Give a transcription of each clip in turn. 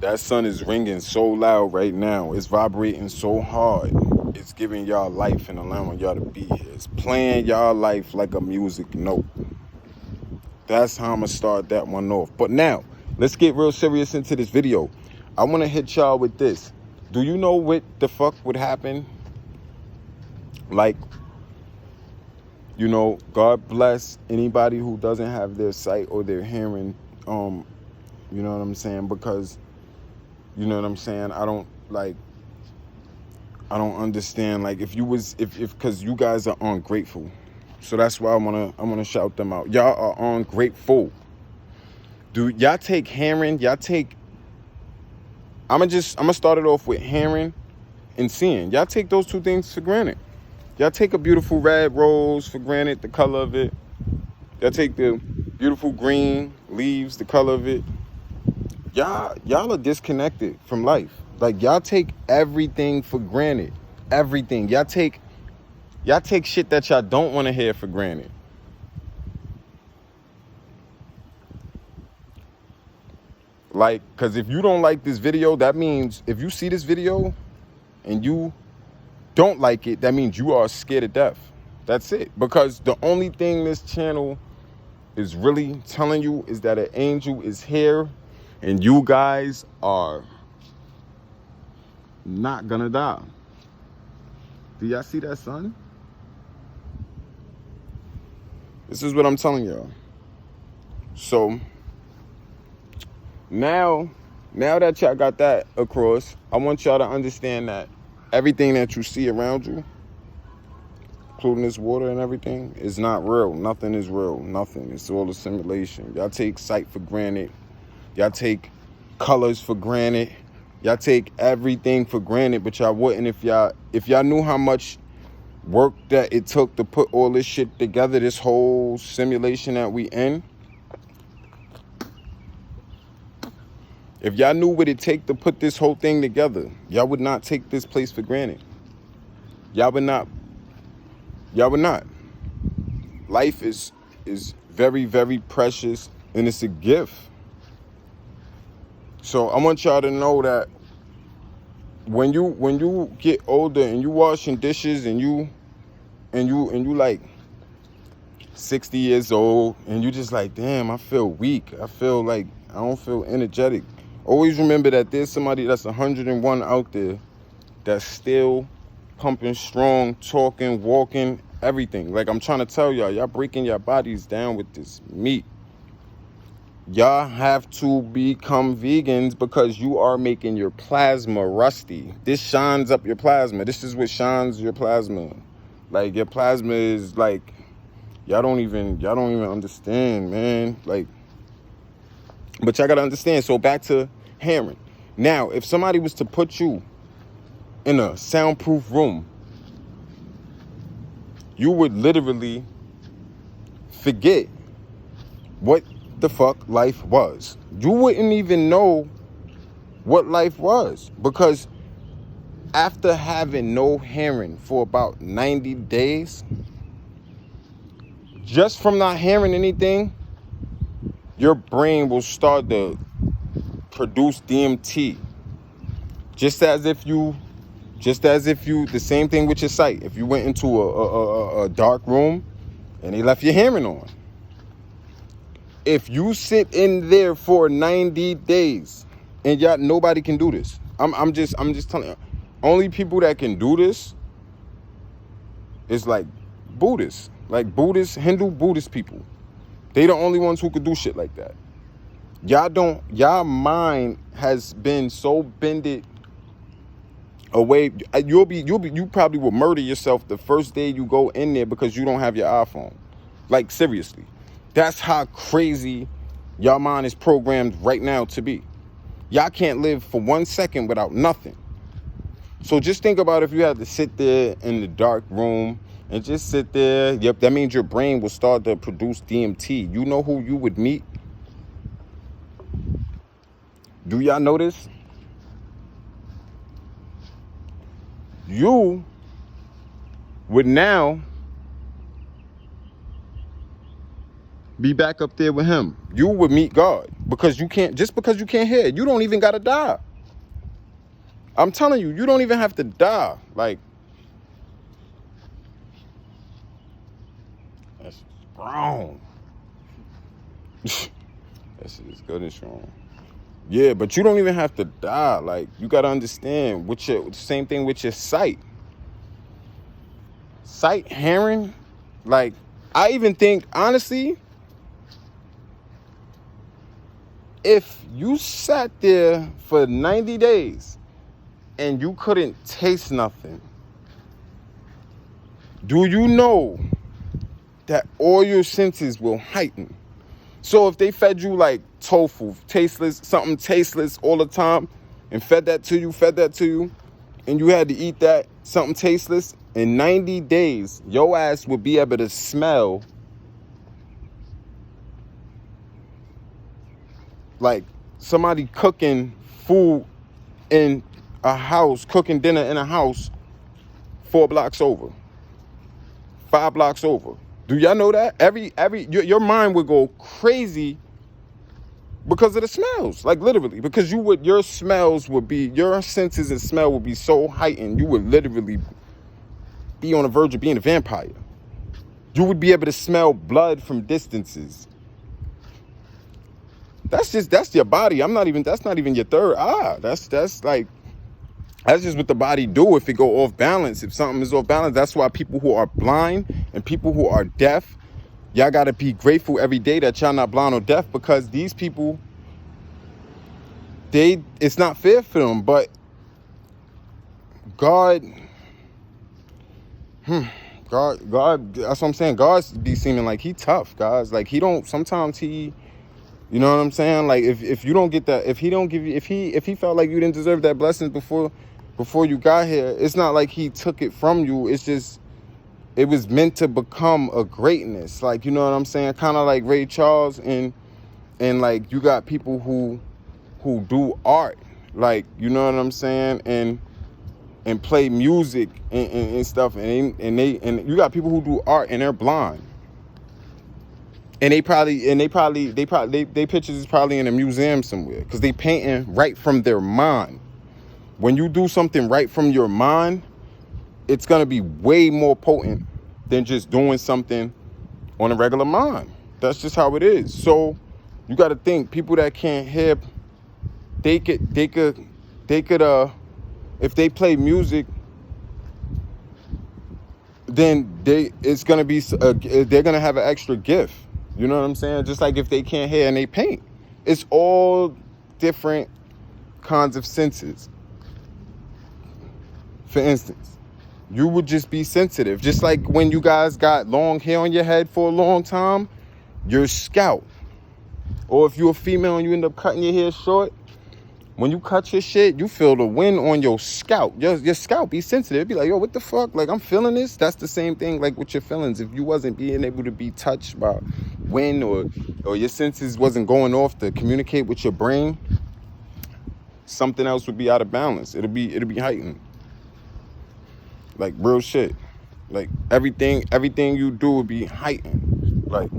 That sun is ringing so loud right now. It's vibrating so hard. It's giving y'all life and allowing y'all to be here. It's playing y'all life like a music note. That's how I'm going to start that one off. But now, let's get real serious into this video. I want to hit y'all with this. Do you know what the fuck would happen? Like, you know, God bless anybody who doesn't have their sight or their hearing. You know what I'm saying? Because, you know what I'm saying? I don't understand. Like, because you guys are ungrateful. So that's why I wanna shout them out. Y'all are ungrateful. Dude, y'all take hearing, I'ma start it off with hearing and seeing. Y'all take those two things for granted. Y'all take a beautiful red rose for granted, the color of it. Y'all take the beautiful green leaves, the color of it. Y'all are disconnected from life. Like, y'all take everything for granted. Everything. Y'all take shit that y'all don't want to hear for granted. Like, because if you don't like this video, that means if you see this video and you don't like it, that means you are scared to death. That's it. Because the only thing this channel is really telling you is that an angel is here and you guys are not gonna die. Do y'all see that, son? This is what I'm telling y'all. So now that y'all got that across, I want y'all to understand that everything that you see around you, including this water and everything, is not real. Nothing is real. Nothing. It's all a simulation. Y'all take sight for granted. Y'all take colors for granted. Y'all take everything for granted, but y'all wouldn't if y'all knew how much work that it took to put all this shit together, this whole simulation that we in. If y'all knew what it take to put this whole thing together, y'all would not take this place for granted. Y'all would not. Life is very, very precious, and it's a gift. So I want y'all to know that when you get older and you washing dishes and you like 60 years old and you just like, damn, I feel weak. I feel like I don't feel energetic. Always remember that there's somebody that's 101 out there that's still pumping strong, talking, walking, everything. Like I'm trying to tell y'all breaking your bodies down with this meat. Y'all have to become vegans because you are making your plasma rusty. This shines up your plasma. This is what shines your plasma. Like, your plasma is like, y'all don't even understand, man. Like, but y'all gotta understand. So back to hearing. Now, if somebody was to put you in a soundproof room, you would literally forget what the fuck life was. You wouldn't even know what life was, because after having no hearing for about 90 days, just from not hearing anything, your brain will start to produce DMT. Just as if you, the same thing with your sight. If you went into a dark room and they left your hearing on, if you sit in there for 90 days, and y'all, nobody can do this. I'm just telling you, only people that can do this is like Buddhists, Hindu Buddhist people. They the only ones who could do shit like that. Y'all mind has been so bended away. You probably will murder yourself the first day you go in there because you don't have your iPhone. Like, seriously. That's how crazy y'all mind is programmed right now to be. Y'all can't live for 1 second without nothing. So just think about if you had to sit there in the dark room and just sit there. Yep, that means your brain will start to produce DMT. You know who you would meet? Do y'all know this? You would now be back up there with him. You would meet God because you can't, just because you can't hear, you don't even gotta die. I'm telling you, you don't even have to die. Like, that's strong. That shit is good and strong. Yeah, but you don't even have to die. Like, you gotta understand with your same thing with your sight. Sight, hearing, like, I even think, honestly, if you sat there for 90 days and you couldn't taste nothing, do you know that all your senses will heighten? So if they fed you like tofu, tasteless, something tasteless all the time, and fed that to you, and you had to eat that, something tasteless, in 90 days, your ass would be able to smell like somebody cooking food in a house, cooking dinner in a house 4 blocks over, 5 blocks over. Do y'all know that? Your mind would go crazy because of the smells, like literally, because your senses and smell would be so heightened, you would literally be on the verge of being a vampire. You would be able to smell blood from distances. That's your body. That's not even your third eye. That's just what the body do if it go off balance. If something is off balance, that's why people who are blind and people who are deaf, y'all got to be grateful every day that y'all not blind or deaf, because these people, it's not fair for them. But God, that's what I'm saying. God be seeming like he tough, guys. Like he don't, sometimes he, you know what I'm saying? Like if you don't get that, if he don't give you, if he felt like you didn't deserve that blessing before you got here, it's not like he took it from you. It's just, it was meant to become a greatness. Like, you know what I'm saying? Kind of like Ray Charles and like you got people who do art, like, you know what I'm saying? And play music and stuff. And you got people who do art and they're blind. And they pictures is probably in a museum somewhere, because they painting right from their mind. When you do something right from your mind, it's gonna be way more potent than just doing something on a regular mind. That's just how it is. So you got to think, people that can't hear, they could if they play music, then they're gonna have an extra gift. You know what I'm saying? Just like if they can't hear and they paint, it's all different kinds of senses. For instance, you would just be sensitive. Just like when you guys got long hair on your head for a long time, your scalp. Or if you're a female and you end up cutting your hair short, when you cut your shit, you feel the wind on your scalp. Your scalp be sensitive. It'd be like, yo, what the fuck? Like, I'm feeling this. That's the same thing like with your feelings. If you wasn't being able to be touched by wind, or your senses wasn't going off to communicate with your brain, something else would be out of balance. It'll be heightened. Like, real shit. Like, everything you do would be heightened. Like,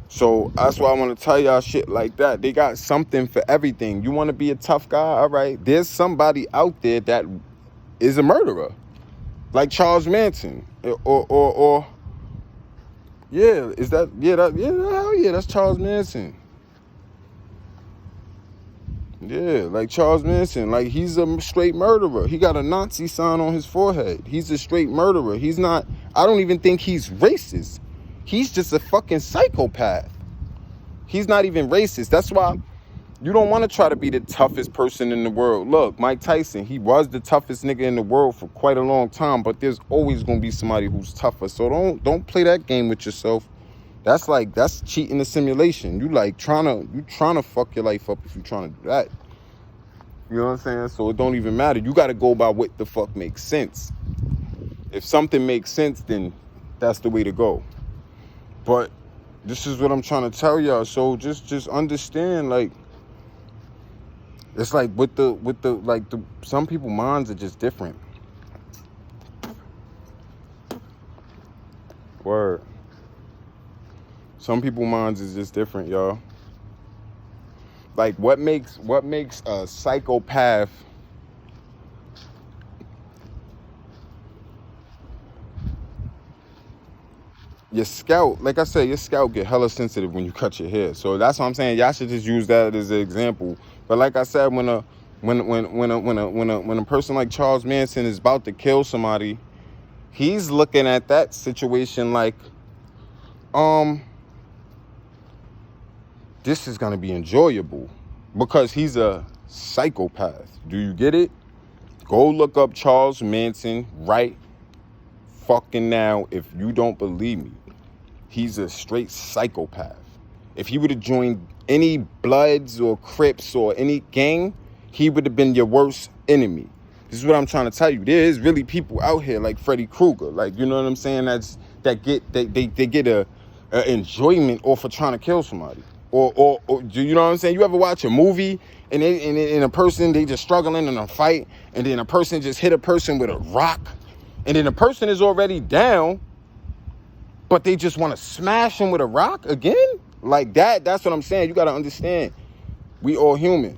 so that's why I want to tell y'all shit like that. They got something for everything. You want to be a tough guy? All right. There's somebody out there that is a murderer, like Charles Manson, or yeah, is that, hell yeah, that's Charles Manson. Yeah, like Charles Manson, like he's a straight murderer. He got a Nazi sign on his forehead. He's a straight murderer. He's not, I don't even think he's racist. He's just a fucking psychopath. He's not even racist. That's why you don't want to try to be the toughest person in the world. Look, Mike Tyson, he was the toughest nigga in the world for quite a long time, but there's always going to be somebody who's tougher. So don't play that game with yourself. That's cheating the simulation. You trying to fuck your life up if you're trying to do that. You know what I'm saying? So it don't even matter. You got to go by what the fuck makes sense. If something makes sense, then that's the way to go. But this is what I'm trying to tell y'all. So just understand, like, it's like with the some people minds are just different. Word. Some people's minds is just different, y'all. Like, what makes a psychopath your scalp, like I said, your scalp get hella sensitive when you cut your hair. So that's what I'm saying. Y'all should just use that as an example. But like I said, when a person like Charles Manson is about to kill somebody, he's looking at that situation like, this is gonna be enjoyable because he's a psychopath. Do you get it? Go look up Charles Manson right fucking now if you don't believe me. He's a straight psychopath. If he would have joined any Bloods or Crips or any gang, he would have been your worst enemy. This is what I'm trying to tell you. There is really people out here like Freddy Krueger, like, you know what I'm saying? That get a enjoyment off of trying to kill somebody. Or do you know what I'm saying? You ever watch a movie and a person, they just struggling in a fight, and then a person just hit a person with a rock, and then the person is already down, but they just want to smash him with a rock again? Like that's what I'm saying. You got to understand, we all human.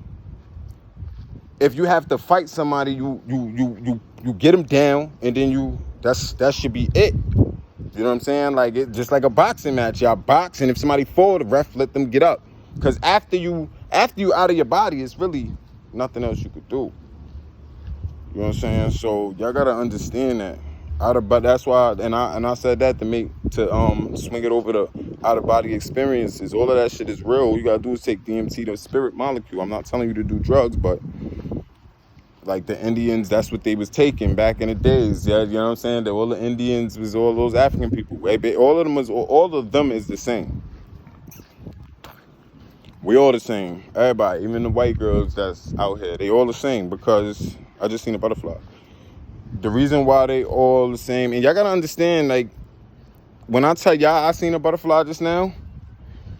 If you have to fight somebody, you get them down, and then that should be it. You know what I'm saying? Like, it just like a boxing match. Y'all box, and if somebody fall, the ref let them get up. Because after you out of your body, it's really nothing else you could do. You know what I'm saying? So y'all gotta understand that. But that's why, and I said that to swing it over to out of body experiences. All of that shit is real. All you gotta do is take DMT, the spirit molecule. I'm not telling you to do drugs, but like the Indians, that's what they was taking back in the days. Yeah, you know what I'm saying? That all the Indians was all those African people. All of them is the same. We all the same. Everybody, even the white girls that's out here, they all the same, because I just seen a butterfly. The reason why they all the same, and y'all gotta understand, like, when I tell y'all I seen a butterfly just now,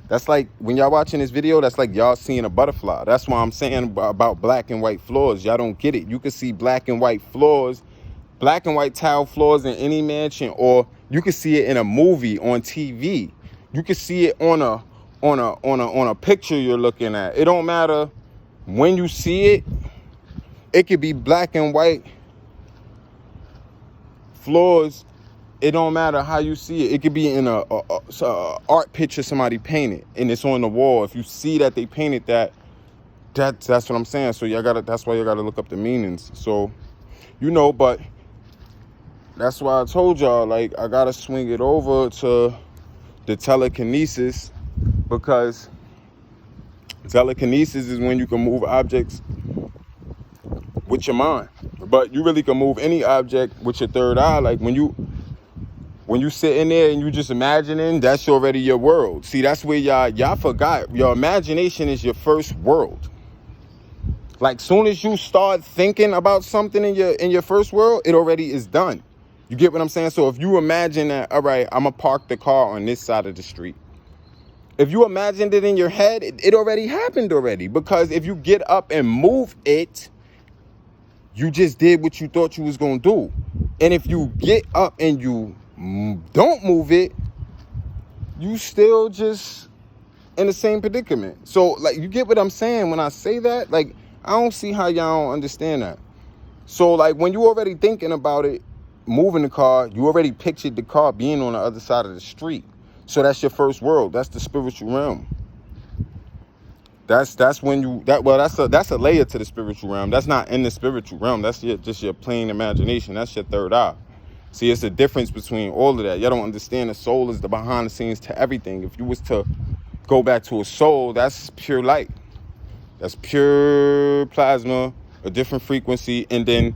that's like, when y'all watching this video, that's like y'all seeing a butterfly. That's why I'm saying about black and white floors. Y'all don't get it. You can see black and white floors, black and white tile floors in any mansion, or you can see it in a movie on TV. You can see it on a picture you're looking at. It don't matter when you see it. It could be black and white floors. It don't matter how you see it. It could be in a art picture somebody painted, and it's on the wall. If you see that they painted that's what I'm saying. So that's why you gotta look up the meanings. So, but that's why I told y'all, like, I gotta swing it over to the telekinesis, because telekinesis is when you can move objects with your mind, but you really can move any object with your third eye. Like, when you sit in there and you just imagining, that's already your world. See, that's where y'all forgot. Your imagination is your first world. Like, soon as you start thinking about something in your first world, it already is done. You get what I'm saying? So if you imagine that, all right, I'm gonna park the car on this side of the street. If you imagined it in your head, it already happened already. Because if you get up and move it, you just did what you thought you was gonna do. And if you get up and you don't move it, you still just in the same predicament. So, like, you get what I'm saying when I say that? Like, I don't see how y'all don't understand that. So, like, when you already thinking about it, moving the car, you already pictured the car being on the other side of the street. So that's your first world. That's the spiritual realm. That's when that's a layer to the spiritual realm. That's not in the spiritual realm. That's just your plain imagination. That's your third eye. See, it's the difference between all of that. Y'all don't understand the soul is the behind the scenes to everything. If you was to go back to a soul, that's pure light. That's pure plasma, a different frequency. And then,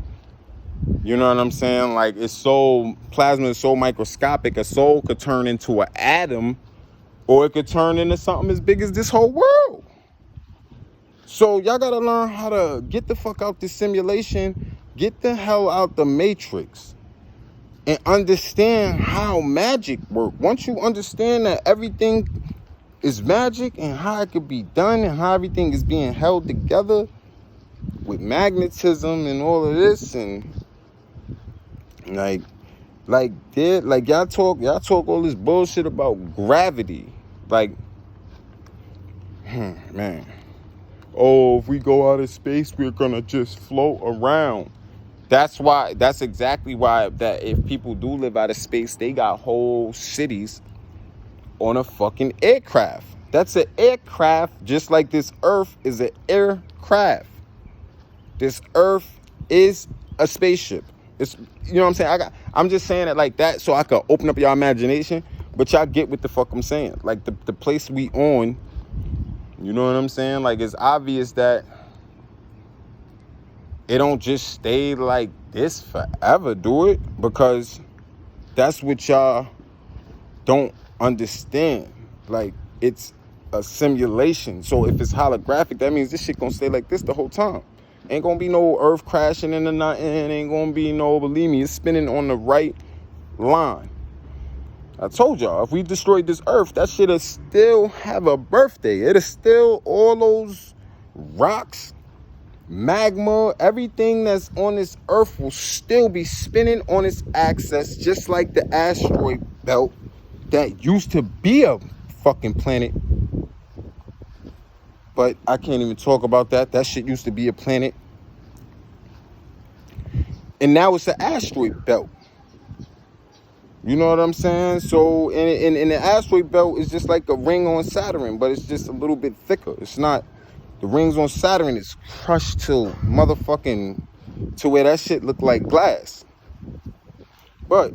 you know what I'm saying? Like, plasma is so microscopic. A soul could turn into an atom, or it could turn into something as big as this whole world. So y'all gotta learn how to get the fuck out this simulation, get the hell out the matrix, and understand how magic works. Once you understand that everything is magic and how it could be done and how everything is being held together with magnetism and all of this, and y'all talk all this bullshit about gravity, Like, man. Oh, if we go out of space, we're gonna just float around. That's exactly why that if people do live out of space, they got whole cities on a fucking aircraft. That's an aircraft, just like this Earth is an aircraft. This Earth is a spaceship. It's, you know what I'm saying? I'm just saying it like that so I could open up your imagination, but y'all get what the fuck I'm saying. Like the place we on, you know what I'm saying? Like, it's obvious that it don't just stay like this forever, do it? Because that's what y'all don't understand. Like, it's a simulation. So if it's holographic, that means this shit gonna stay like this the whole time. Ain't gonna be no Earth crashing into nothing. Ain't gonna be no, believe me, it's spinning on the right line. I told y'all, if we destroyed this Earth, that shit'll still have a birthday. It'll still, all those rocks, magma, everything that's on this Earth will still be spinning on its axis, just like the asteroid belt that used to be a fucking planet. But I can't even talk about that. That shit used to be a planet. And now it's an asteroid belt. You know what I'm saying? So, in the asteroid belt is just like a ring on Saturn, but it's just a little bit thicker. It's not, the rings on Saturn is crushed to motherfucking, to where that shit look like glass. But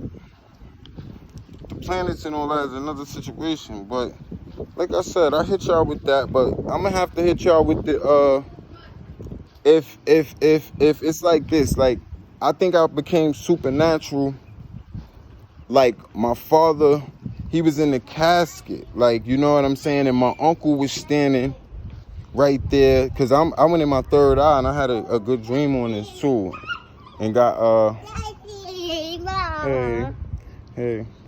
the planets and all that is another situation. But like I said, I hit y'all with that, but I'm gonna have to hit y'all with the if it's like this, like, I think I became supernatural. Like, my father, he was in the casket, like, you know what I'm saying, and my uncle was standing right there, because I went in my third eye, and I had a good dream on this too, and got hey